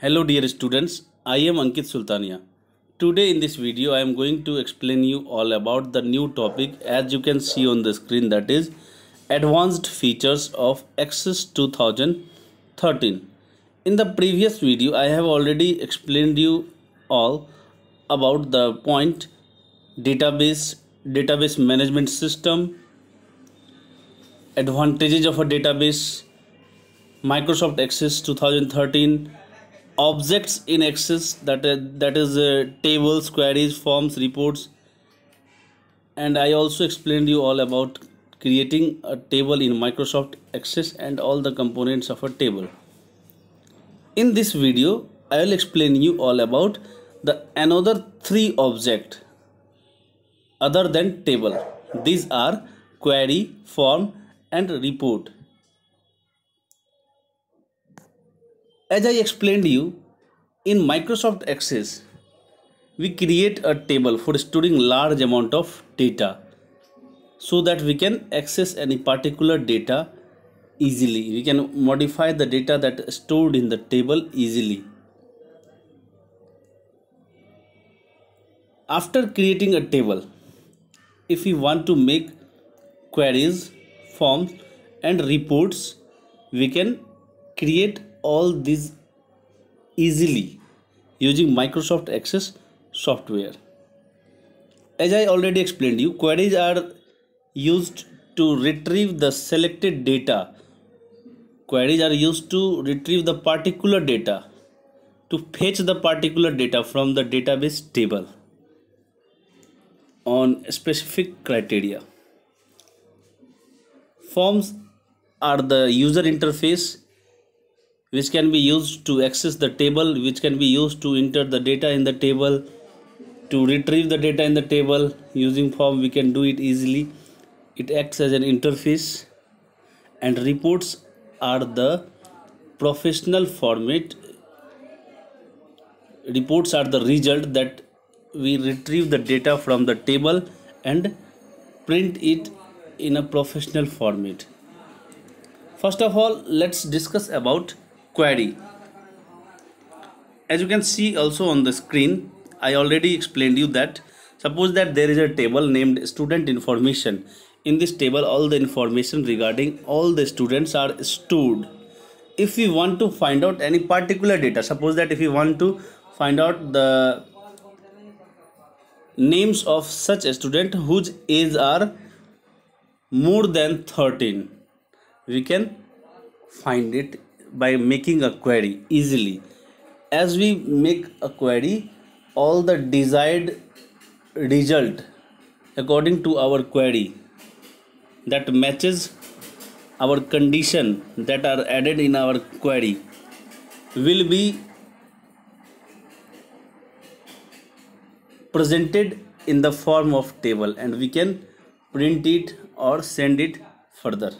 Hello dear students, I am Ankit Sultania. Today in this video I am going to explain you all about the new topic as you can see on the screen, that is advanced features of Access 2013. In the previous video I have already explained you all about the point database management system, advantages of a database, Microsoft Access 2013, objects in Access, that is tables, queries, forms, reports, and I also explained you all about creating a table in Microsoft Access and all the components of a table. In this video I will explain you all about the another three objects other than table. These are query, form and report. As I explained you, in Microsoft Access, we create a table for storing large amount of data so that we can access any particular data easily. We can modify the data that is stored in the table easily. After creating a table, if we want to make queries, forms and reports, we can create all these easily using Microsoft Access software. As I already explained you, queries are used to retrieve the selected data. Queries are used to retrieve the particular data, to fetch the particular data from the database table on specific criteria. Forms are the user interface which can be used to access the table, which can be used to enter the data in the table, to retrieve the data in the table. Using form we can do it easily. It acts as an interface. And reports are the professional format. Reports are the result that we retrieve the data from the table and print it in a professional format. First of all, let's discuss about query. As you can see also on the screen, I already explained you that suppose that there is a table named student information. In this table all the information regarding all the students are stored. If we want to find out any particular data, suppose that if we want to find out the names of such a student whose age are more than 13, we can find it by making a query easily. As we make a query, all the desired result according to our query that matches our condition that are added in our query will be presented in the form of table, and we can print it or send it further.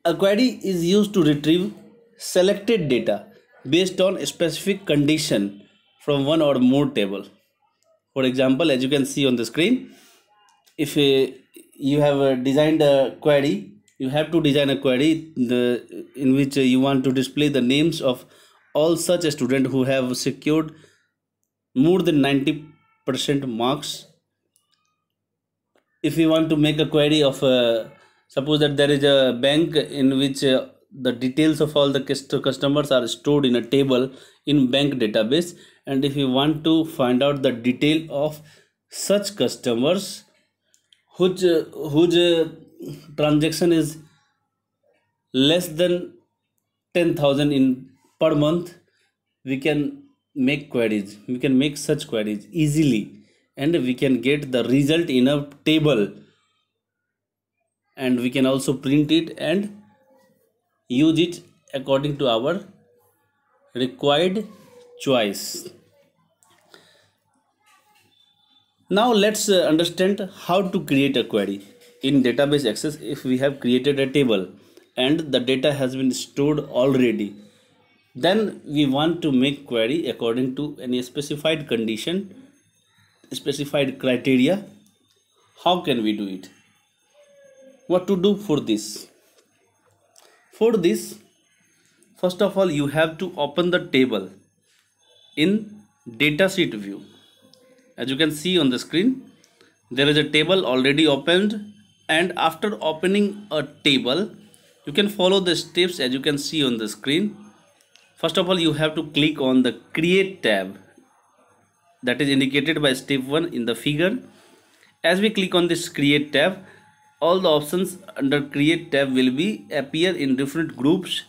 A query is used to retrieve selected data based on a specific condition from one or more table. For example, as you can see on the screen, if you have designed a query, you have to design a query in which you want to display the names of all such students who have secured more than 90% marks. If we want to make a query of suppose that there is a bank in which the details of all the customers are stored in a table in bank database, and if you want to find out the detail of such customers whose transaction is less than 10,000 in per month, we can make queries. We can make such queries easily, and we can get the result in a table, and we can also print it and use it according to our required choice. Now let's understand how to create a query in database Access. If we have created a table and the data has been stored already, then we want to make query according to any specified condition, specified criteria. How can we do it? What to do for this? For this, First of all, you have to open the table in datasheet view. As you can see on the screen, there is a table already opened, and after opening a table, you can follow the steps as you can see on the screen. First of all, you have to click on the create tab that is indicated by step 1 in the figure. As we click on this create tab, all the options under create tab will be appear in different groups.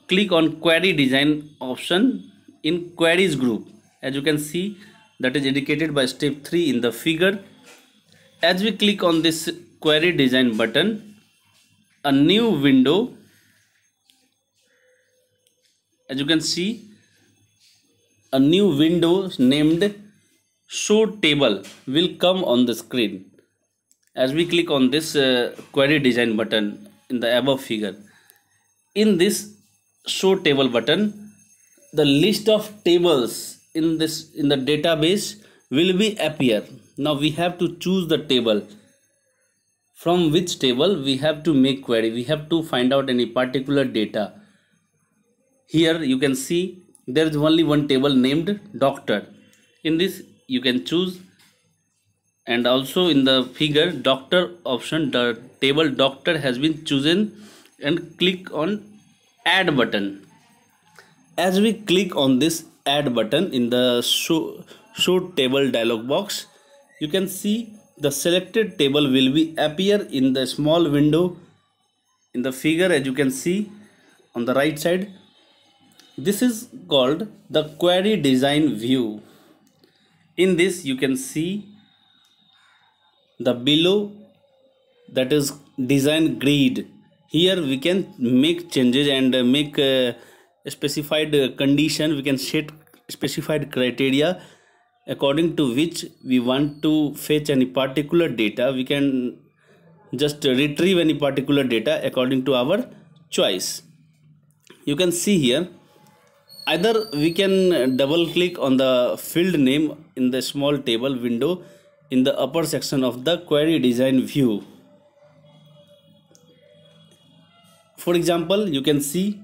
Click on query design option in queries group. As you can see, that is indicated by step 3 in the figure. As we click on this query design button, a new window, as you can see, a new window named show table will come on the screen. As we click on this query design button in the above figure, in this show table button, the list of tables in the database will be appear. Now we have to choose the table. From which table we have to make query. We have to find out any particular data. Here you can see there is only one table named doctor. In this you can choose, and also in the figure doctor option, the table doctor has been chosen, and click on add button. As we click on this add button in the show table dialog box, you can see the selected table will be appear in the small window in the figure. As you can see on the right side, this is called the query design view. In this you can see the below, that is design grid. Here we can make changes and make a specified condition. We can set specified criteria according to which we want to fetch any particular data. We can just retrieve any particular data according to our choice. You can see here, either we can double click on the field name in the small table window in the upper section of the query design view. For example, you can see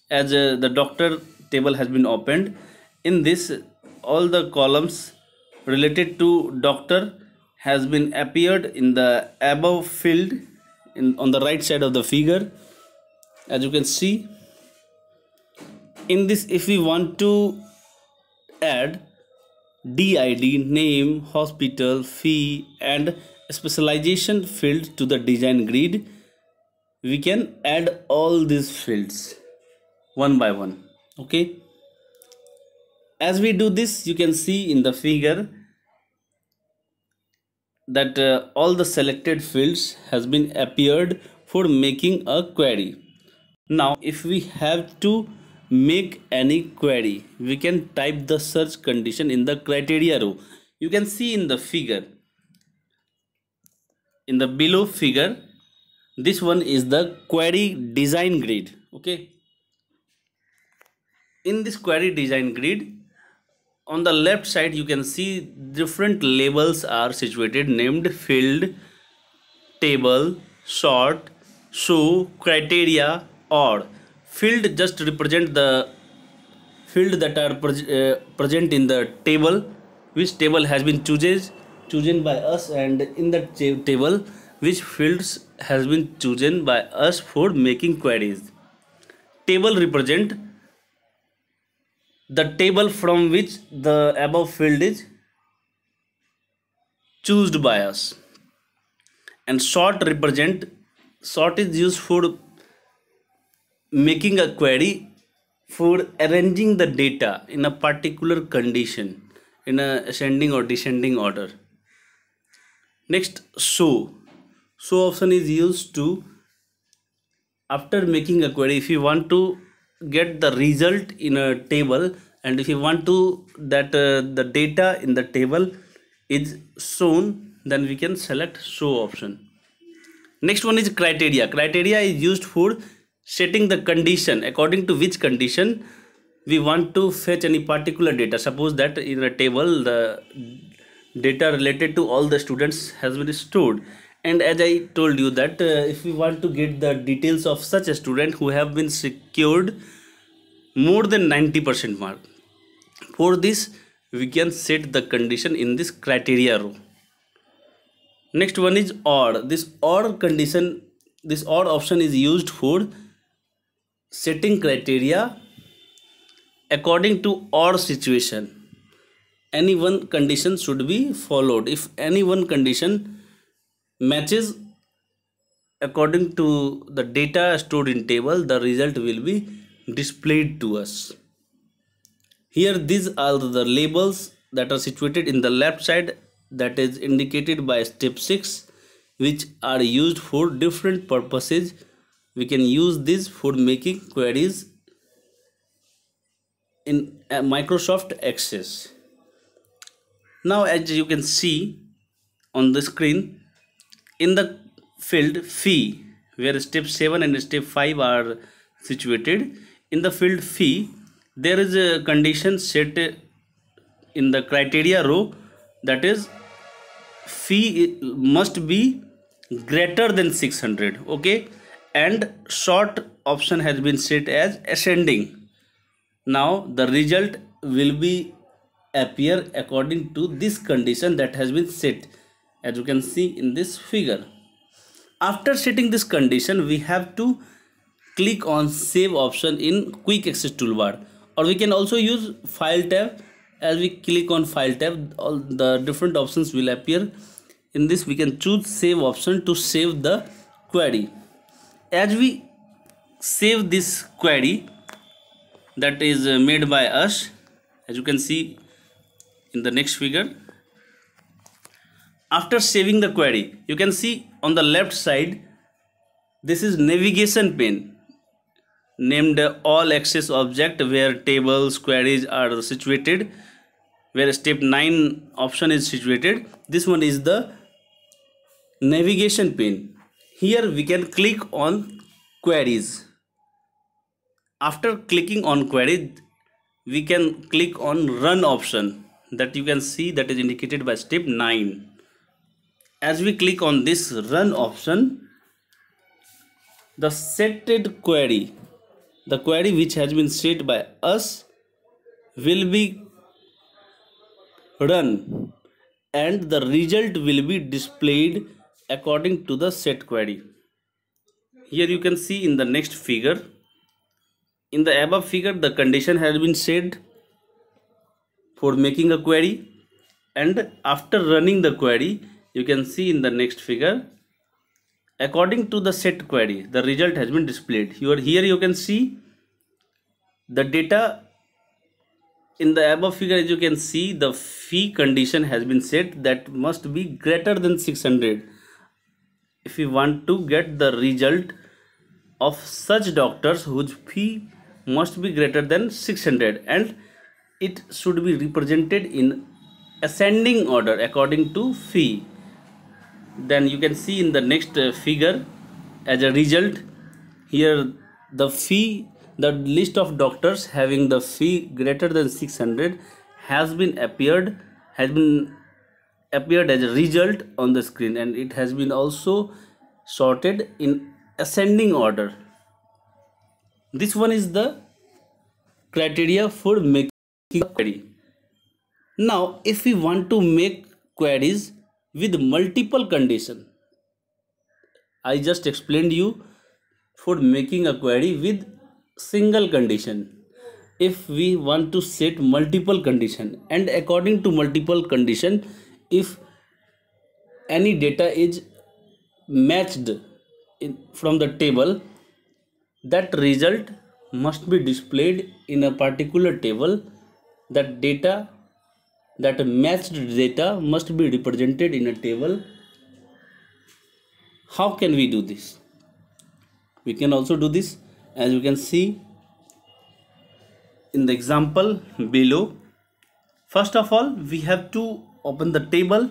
as the doctor table has been opened. In this, all the columns related to doctor has been appeared in the above field on the right side of the figure. As you can see, in this, if we want to add DID, name, hospital, fee and specialization field to the design grid, we can add all these fields one by one. Okay, as we do this, you can see in the figure that all the selected fields has been appeared for making a query. Now if we have to make any query, we can type the search condition in the criteria row. You can see in the figure, in the below figure, this one is the query design grid. Okay, in this query design grid, on the left side you can see different labels are situated named field, table, sort, show, criteria, or. Field just represent the field that are present in the table, which table has been chosen by us, and in the table which fields has been chosen by us for making queries. Table represent the table from which the above field is chosen by us, and sort is used for making a query for arranging the data in a particular condition in a ascending or descending order. Next, show option is used to, after making a query, if you want to get the result in a table, and if you want to that the data in the table is shown, then we can select show option. Next one is criteria. Criteria is used for setting the condition according to which condition we want to fetch any particular data. Suppose that in a table the data related to all the students has been stored, And as I told you that if we want to get the details of such a student who have been secured more than 90% mark, for this we can set the condition in this criteria row. Next one is odd. This odd condition, this odd option is used for setting criteria according to odd situation. Any one condition should be followed. If any one condition matches according to the data stored in table, the result will be displayed to us. Here these are the labels that are situated in the left side, that is indicated by step 6, which are used for different purposes. We can use this for making queries in Microsoft Access. Now as you can see on the screen, in the field fee, where step 7 and step 5 are situated, in the field fee there is a condition set in the criteria row, that is fee must be greater than 600. Okay, and short option has been set as ascending. Now the result will be appear according to this condition that has been set, as you can see in this figure. After setting this condition, we have to click on save option in quick access toolbar, or we can also use file tab. As we click on file tab, all the different options will appear. In this we can choose save option to save the query. As we save this query that is made by us, as you can see in the next figure, after saving the query, you can see on the left side, this is navigation pane named all access object, where tables, queries are situated, where step 9 option is situated. This one is the navigation pane. Here we can click on queries. After clicking on query, we can click on run option, that you can see that is indicated by step 9. As we click on this run option, the setted query, the query which has been set by us, will be run and the result will be displayed according to the set query. Here you can see in the next figure, in the above figure, the condition has been set for making a query, and after running the query, you can see in the next figure, according to the set query, the result has been displayed. Here you can see the data in the above figure. As you can see, the fee condition has been set that must be greater than 600 if we want to get the result of such doctors whose fee must be greater than 600, and it should be represented in ascending order according to fee. Then you can see in the next figure, as a result, here the fee, the list of doctors having the fee greater than 600 has been appeared as a result on the screen, and it has been also sorted in ascending order. This one is the criteria for making a query. Now if we want to make queries with multiple condition, I just explained you for making a query with single condition. If we want to set multiple condition, and according to multiple condition, if any data is matched from the table, that result must be displayed in a particular table. That data, that matched data must be represented in a table. How can we do this? We can also do this, as you can see in the example below. First of all, we have to open the table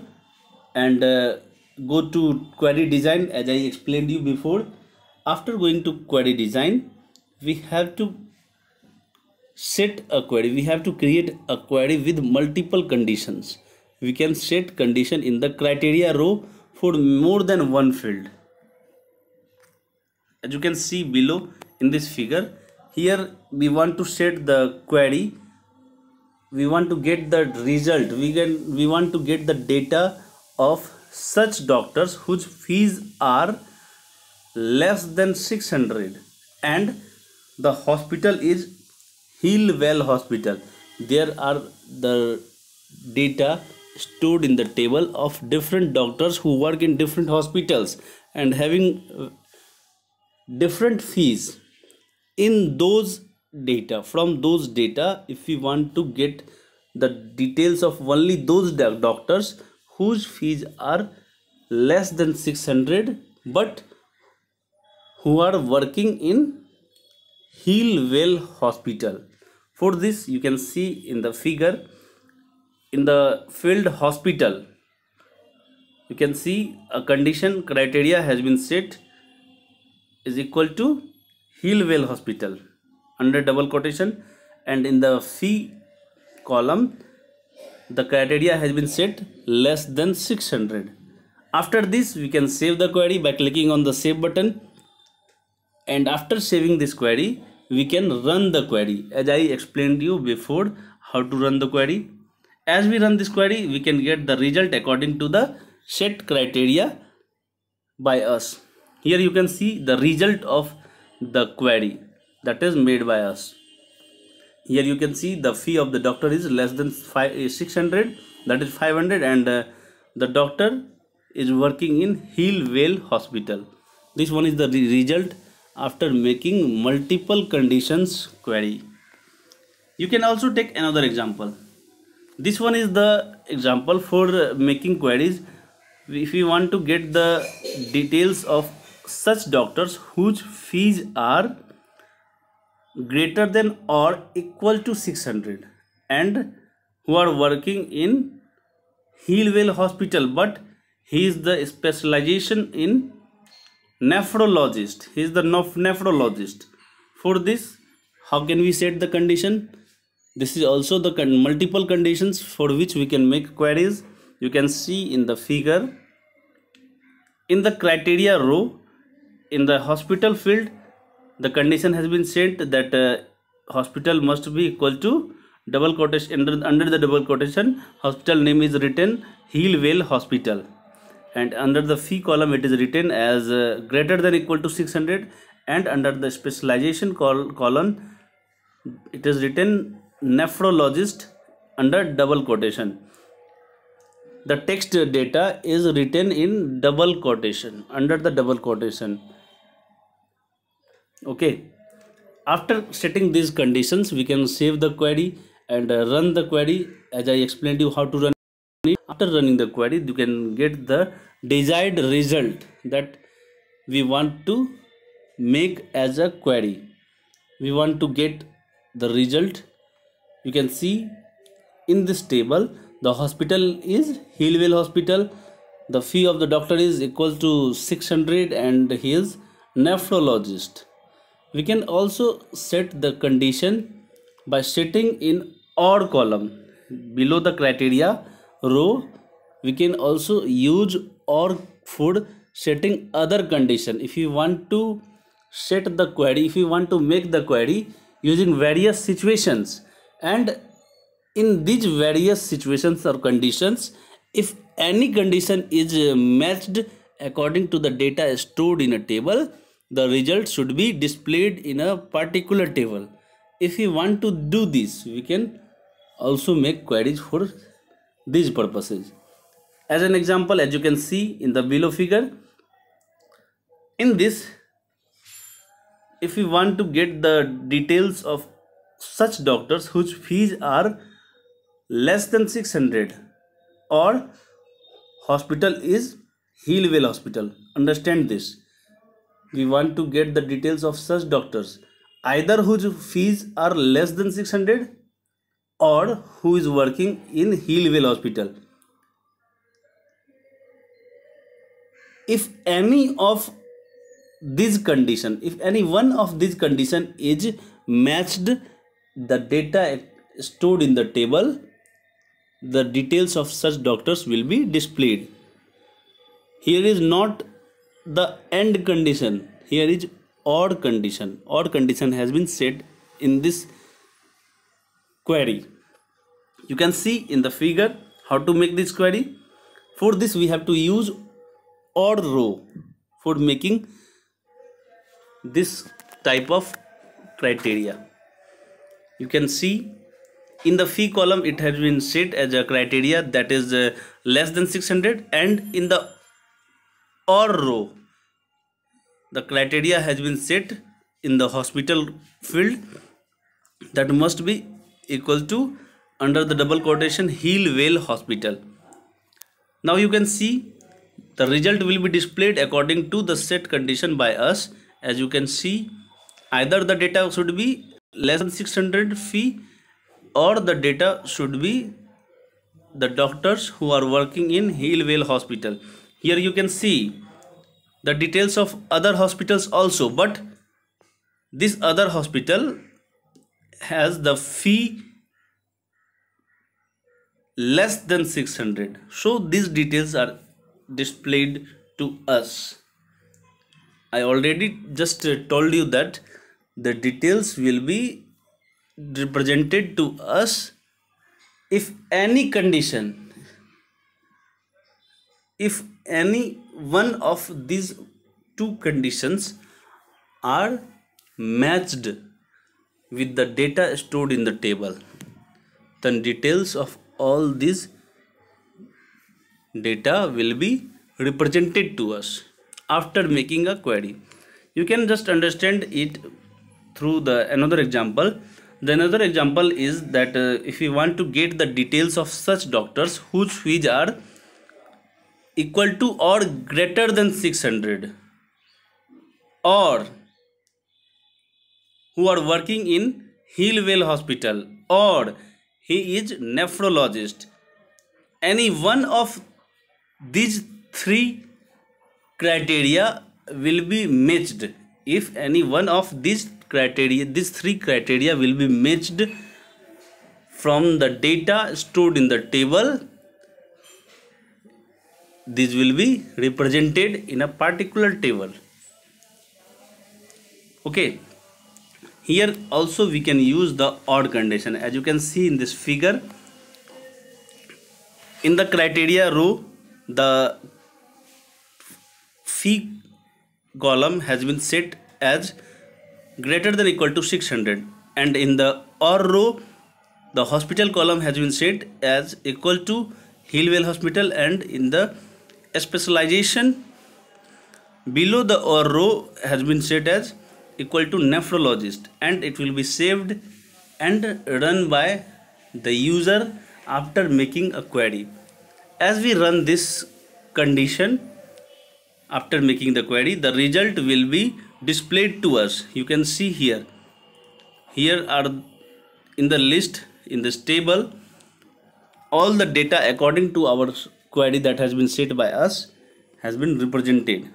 and go to query design, as I explained you before. After going to query design, we have to set a query. We have to create a query with multiple conditions. We can set condition in the criteria row for more than one field. As you can see below in this figure, here we want to set the query, we want to get the result, we want to get the data of such doctors whose fees are less than 600 and the hospital is Healwell Hospital. There are the data stored in the table of different doctors who work in different hospitals and having different fees. In those data, from those data, if we want to get the details of only those doctors whose fees are less than 600 but who are working in Healwell Hospital. For this, you can see in the figure, in the field hospital, you can see a condition criteria has been set is equal to Healwell Hospital under double quotation, and in the fee column the criteria has been set less than 600. After this, we can save the query by clicking on the save button, and after saving this query we can run the query as I explained you before how to run the query. As we run this query, we can get the result according to the set criteria by us. Here you can see the result of the query that is made by us. Here you can see the fee of the doctor is less than 600, that is 500, and the doctor is working in Healwell Hospital. This one is the result after making multiple conditions query. You can also take another example. This one is the example for making queries. If we want to get the details of such doctors whose fees are greater than or equal to 600 and who are working in Healwell Hospital, but he is the specialization in nephrologist. He is the nephrologist. For this, how can we set the condition? This is also the multiple conditions for which we can make queries. You can see in the figure, in the criteria row, in the hospital field, the condition has been set that hospital must be equal to double quotation, under the double quotation hospital name is written Healwell Hospital, and under the fee column it is written as greater than equal to 600, and under the specialization column it is written nephrologist under double quotation. The text data is written in double quotation, under the double quotation. Okay, after setting these conditions we can save the query and run the query as I explained you how to run it. After running the query, you can get the desired result that we want to make as a query. We want to get the result. You can see in this table the hospital is Healwell Hospital, the fee of the doctor is equal to 600 and he is nephrologist. We can also set the condition by setting in OR column below the criteria row. We can also use OR for setting other condition. If you want to set the query, if you want to make the query using various situations, and in these various situations or conditions, if any condition is matched according to the data stored in a table, the result should be displayed in a particular table. If we want to do this, we can also make queries for these purposes. As an example, as you can see in the below figure, in this, if we want to get the details of such doctors whose fees are less than 600 or hospital is Healwell Hospital, understand this, we want to get the details of such doctors either whose fees are less than 600 or who is working in Healwell Hospital. If any of these condition, if any one of these condition is matched the data stored in the table, the details of such doctors will be displayed. Here is not the end condition, here is odd condition. Odd condition has been set in this query. You can see in the figure how to make this query. For this we have to use odd row for making this type of criteria. You can see in the fee column it has been set as a criteria that is less than 600, and in the or row the criteria has been set in the hospital field that must be equal to, under the double quotation, Healwell Hospital. Now you can see the result will be displayed according to the set condition by us. As you can see, either the data should be less than 600 fee, or the data should be the doctors who are working in Healwell Hospital. Here you can see the details of other hospitals also, but this other hospital has the fee less than 600, so these details are displayed to us. I already just told you that the details will be represented to us if any condition, if any one of these two conditions are matched with the data stored in the table, then details of all these data will be represented to us after making a query. You can just understand it through the another example. The another example is that if you want to get the details of such doctors whose fees are equal to or greater than 600, or who are working in Healwell Hospital, or he is nephrologist, any one of these three criteria will be matched. If any one of these three criteria will be matched from the data stored in the table, this will be represented in a particular table. Okay, here also we can use the odd condition. As you can see in this figure, in the criteria row the fee column has been set as greater than equal to 600, and in the or row the hospital column has been set as equal to Healwell Hospital, and in the specialization below the or row has been set as equal to nephrologist, and it will be saved and run by the user after making a query. As we run this condition after making the query, the result will be displayed to us. You can see here are in the list in this table all the data according to our query that has been set by us has been represented.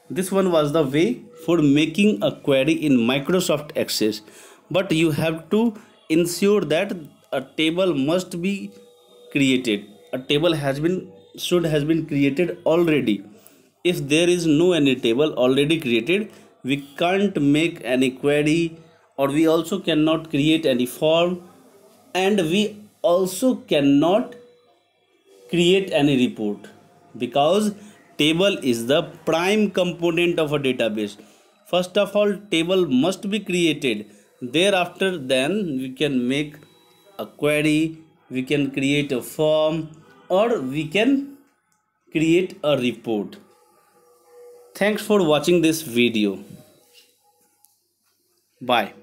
This one was the way for making a query in Microsoft Access, but you have to ensure that a table must be created. A table has been created already. If there is no any table already created, we can't make any query, or we also cannot create any form, and we also cannot create any report, because table is the prime component of a database. First of all, table must be created. Thereafter, then we can make a query, we can create a form, or we can create a report. Thanks for watching this video. Bye.